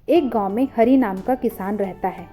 एक गांव में हरि नाम का किसान रहता है।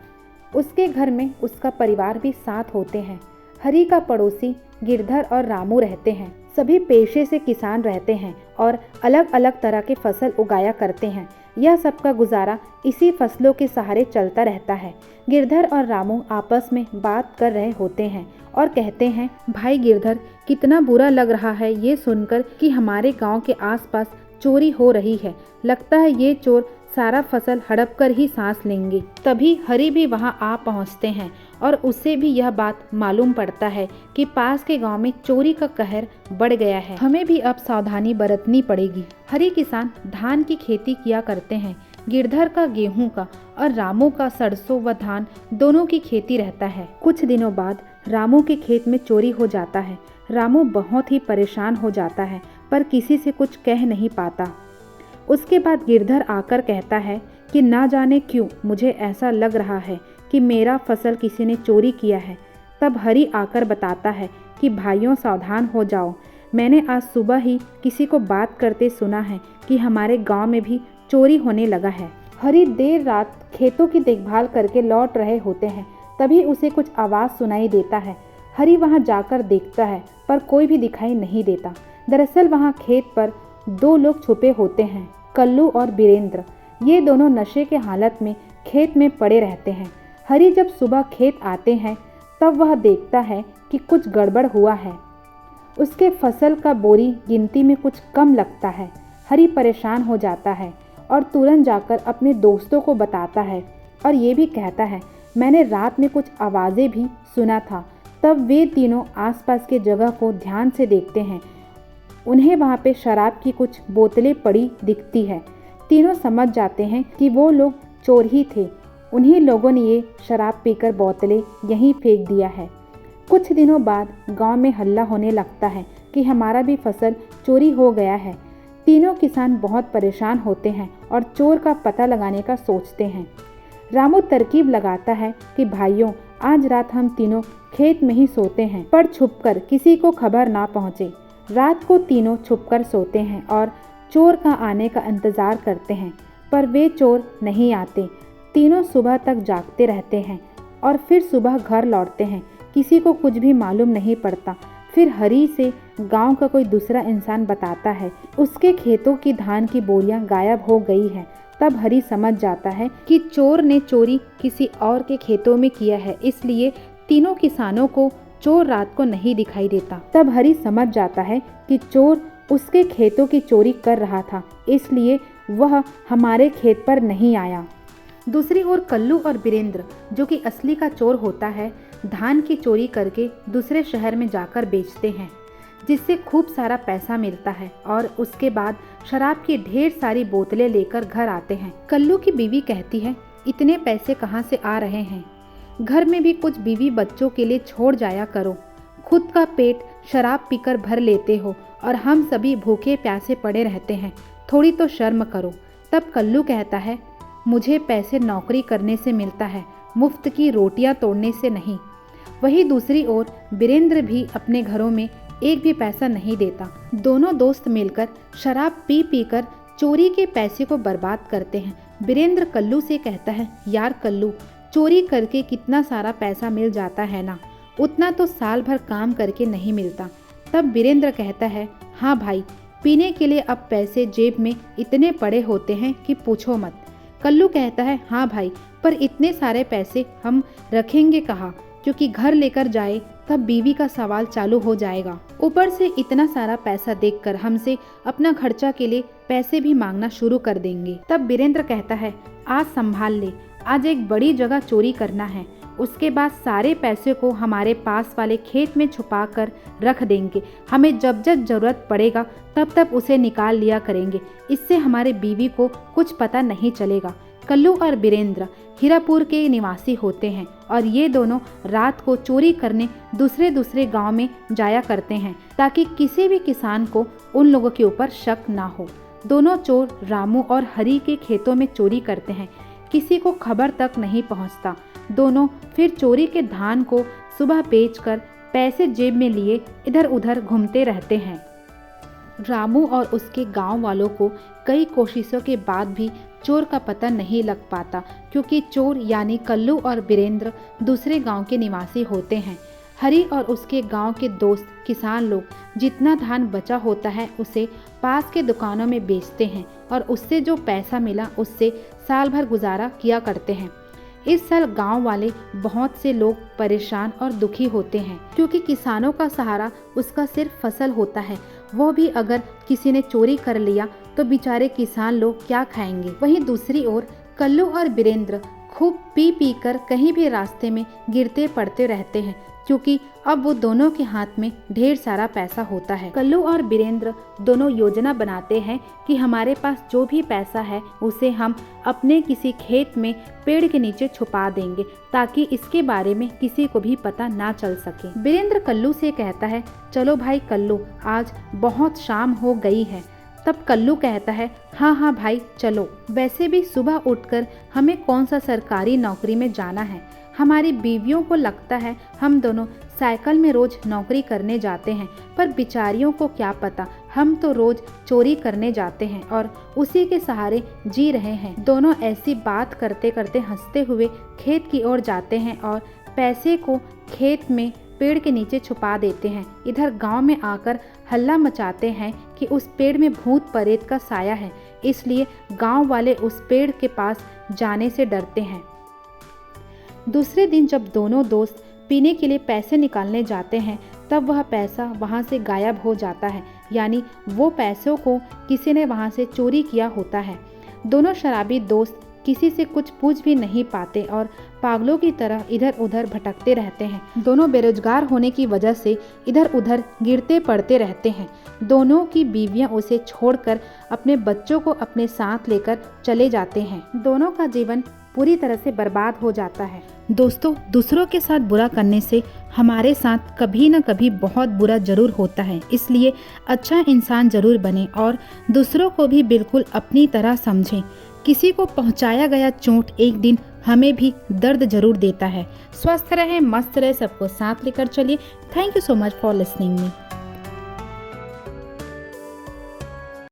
उसके घर में उसका परिवार भी साथ होते हैं। हरि का पड़ोसी गिरधर और रामू रहते हैं। सभी पेशे से किसान रहते हैं और अलग अलग तरह के फसल उगाया करते हैं। यह सबका गुजारा इसी फसलों के सहारे चलता रहता है। गिरधर और रामू आपस में बात कर रहे होते हैं और कहते हैं, भाई गिरधर, कितना बुरा लग रहा है ये सुनकर कि हमारे गांव के आसपास चोरी हो रही है। लगता है ये चोर सारा फसल हड़प कर ही सांस लेंगे। तभी हरि भी वहां आ पहुंचते हैं और उसे भी यह बात मालूम पड़ता है कि पास के गांव में चोरी का कहर बढ़ गया है। हमें भी अब सावधानी बरतनी पड़ेगी। हरि किसान धान की खेती किया करते हैं। गिरधर का गेहूं का और रामू का सरसों व धान दोनों की खेती रहता है। कुछ दिनों बाद रामू के खेत में चोरी हो जाता है। रामू बहुत ही परेशान हो जाता है पर किसी से कुछ कह नहीं पाता। उसके बाद गिरधर आकर कहता है कि ना जाने क्यों मुझे ऐसा लग रहा है कि मेरा फसल किसी ने चोरी किया है। तब हरि आकर बताता है कि भाइयों सावधान हो जाओ, मैंने आज सुबह ही किसी को बात करते सुना है कि हमारे गांव में भी चोरी होने लगा है। हरि देर रात खेतों की देखभाल करके लौट रहे होते हैं। तभी उसे कुछ आवाज़ सुनाई देता है। हरि वहां जाकर देखता है पर कोई भी दिखाई नहीं देता। दरअसल वहां खेत पर दो लोग छुपे होते हैं, कल्लू और बीरेंद्र। ये दोनों नशे के हालत में खेत में पड़े रहते हैं। हरि जब सुबह खेत आते हैं तब वह देखता है कि कुछ गड़बड़ हुआ है। उसके फसल का बोरी गिनती में कुछ कम लगता है। हरि परेशान हो जाता है और तुरंत जाकर अपने दोस्तों को बताता है और ये भी कहता है, मैंने रात में कुछ आवाज़ें भी सुना था। तब वे तीनों आसपास के जगह को ध्यान से देखते हैं। उन्हें वहाँ पे शराब की कुछ बोतलें पड़ी दिखती है। तीनों समझ जाते हैं कि वो लोग चोर ही थे। उन्हीं लोगों ने ये शराब पीकर बोतलें यहीं फेंक दिया है। कुछ दिनों बाद गांव में हल्ला होने लगता है कि हमारा भी फसल चोरी हो गया है। तीनों किसान बहुत परेशान होते हैं और चोर का पता लगाने का सोचते हैं। रामू तरकीब लगाता है कि भाइयों, आज रात हम तीनों खेत में ही सोते हैं पर छुपकर, किसी को खबर ना पहुँचे। रात को तीनों छुपकर सोते हैं और चोर का आने का इंतज़ार करते हैं पर वे चोर नहीं आते। तीनों सुबह तक जागते रहते हैं और फिर सुबह घर लौटते हैं। किसी को कुछ भी मालूम नहीं पड़ता। फिर हरि से गांव का कोई दूसरा इंसान बताता है उसके खेतों की धान की बोरियां गायब हो गई है। तब हरि समझ जाता है कि चोर ने चोरी किसी और के खेतों में किया है, इसलिए तीनों किसानों को चोर रात को नहीं दिखाई देता। तब हरि समझ जाता है कि चोर उसके खेतों की चोरी कर रहा था, इसलिए वह हमारे खेत पर नहीं आया। दूसरी ओर कल्लू और बीरेंद्र, जो कि असली का चोर होता है, धान की चोरी करके दूसरे शहर में जाकर बेचते हैं, जिससे खूब सारा पैसा मिलता है और उसके बाद शराब की ढेर सारी बोतलें लेकर घर आते हैं। कल्लू की बीवी कहती है, इतने पैसे कहाँ से आ रहे हैं? घर में भी कुछ बीवी बच्चों के लिए छोड़ जाया करो। खुद का पेट शराब पीकर भर लेते हो और हम सभी भूखे प्यासे पड़े रहते हैं, थोड़ी तो शर्म करो। तब कल्लू कहता है, मुझे पैसे नौकरी करने से मिलता है, मुफ्त की रोटियां तोड़ने से नहीं। वहीं दूसरी ओर बीरेंद्र भी अपने घरों में एक भी पैसा नहीं देता। दोनों दोस्त मिलकर शराब पी पीकर चोरी के पैसे को बर्बाद करते हैं। बीरेंद्र कल्लू से कहता है, यार कल्लू, चोरी करके कितना सारा पैसा मिल जाता है ना, उतना तो साल भर काम करके नहीं मिलता। तब बीरेंद्र कहता है, हाँ भाई, पीने के लिए अब पैसे जेब में इतने पड़े होते हैं कि पूछो मत। कल्लू कहता है, हाँ भाई, पर इतने सारे पैसे हम रखेंगे कहाँ, क्योंकि घर लेकर जाए तब बीवी का सवाल चालू हो जाएगा। ऊपर से इतना सारा पैसा देखकर हमसे अपना खर्चा के लिए पैसे भी मांगना शुरू कर देंगे। तब बीरेंद्र कहता है, आज संभाल ले, आज एक बड़ी जगह चोरी करना है, उसके बाद सारे पैसे को हमारे पास वाले खेत में छुपा कर रख देंगे। हमें जब जब जरूरत पड़ेगा तब तब उसे निकाल लिया करेंगे, इससे हमारे बीवी को कुछ पता नहीं चलेगा। कल्लू और बीरेंद्र हीरापुर के निवासी होते हैं और ये दोनों रात को चोरी करने दूसरे दूसरे गांव में जाया करते हैं ताकि किसी भी किसान को उन लोगों के ऊपर शक ना हो। दोनों चोर रामू और हरि के खेतों में चोरी करते हैं, किसी को खबर तक नहीं पहुंचता। दोनों फिर चोरी के धान को सुबह बेचकर पैसे जेब में लिए इधर उधर घूमते रहते हैं। रामू और उसके गांव वालों को कई कोशिशों के बाद भी चोर का पता नहीं लग पाता, क्योंकि चोर यानी कल्लू और वीरेंद्र दूसरे गांव के निवासी होते हैं। हरी और उसके गांव के दोस्त किसान लोग जितना धान बचा होता है उसे पास के दुकानों में बेचते हैं और उससे जो पैसा मिला उससे साल भर गुजारा किया करते हैं। इस साल गांव वाले बहुत से लोग परेशान और दुखी होते हैं, क्योंकि किसानों का सहारा उसका सिर्फ फसल होता है। वो भी अगर किसी ने चोरी कर लिया तो बेचारे किसान लोग क्या खाएंगे। वहीं दूसरी ओर कल्लू और वीरेंद्र खूब पी पी कर कहीं भी रास्ते में गिरते पड़ते रहते हैं, क्योंकि अब वो दोनों के हाथ में ढेर सारा पैसा होता है। कल्लू और वीरेंद्र दोनों योजना बनाते हैं कि हमारे पास जो भी पैसा है उसे हम अपने किसी खेत में पेड़ के नीचे छुपा देंगे, ताकि इसके बारे में किसी को भी पता ना चल सके। वीरेंद्र कल्लू से कहता है, चलो भाई कल्लू, आज बहुत शाम हो गई है। तब कल्लू कहता है, हाँ हाँ भाई चलो। वैसे भी सुबह उठकर हमें कौन सा सरकारी नौकरी में जाना है। हमारी बीवियों को लगता है हम दोनों साइकिल में रोज नौकरी करने जाते हैं, पर बिचारियों को क्या पता, हम तो रोज चोरी करने जाते हैं और उसी के सहारे जी रहे हैं। दोनों ऐसी बात करते करते हंसते हुए खेत की ओर जाते हैं और पैसे को खेत में पेड़ के नीचे छुपा देते हैं। इधर गांव में आकर हल्ला मचाते हैं कि उस पेड़ में भूत प्रेत का साया है, इसलिए गांव वाले उस पेड़ के पास जाने से डरते हैं। दूसरे दिन जब दोनों दोस्त पीने के लिए पैसे निकालने जाते हैं, तब वह पैसा वहां से गायब हो जाता है, यानी वो पैसों को किसी ने वहां से चोरी किया होता है। दोनों शराबी दोस्त किसी से कुछ पूछ भी नहीं पाते और पागलों की तरह इधर उधर भटकते रहते हैं। दोनों बेरोजगार होने की वजह से इधर उधर गिरते पड़ते रहते हैं। दोनों की बीवियां उसे छोड़कर अपने बच्चों को अपने साथ लेकर चले जाते हैं। दोनों का जीवन पूरी तरह से बर्बाद हो जाता है। दोस्तों, दूसरों के साथ बुरा करने से हमारे साथ कभी न कभी बहुत बुरा जरूर होता है, इसलिए अच्छा इंसान जरूर बने और दूसरों को भी बिल्कुल अपनी तरह समझें। किसी को पहुंचाया गया चोट एक दिन हमें भी दर्द जरूर देता है। स्वस्थ रहे, मस्त रहे, सबको साथ लेकर चलिए। Thank you so much for listening me.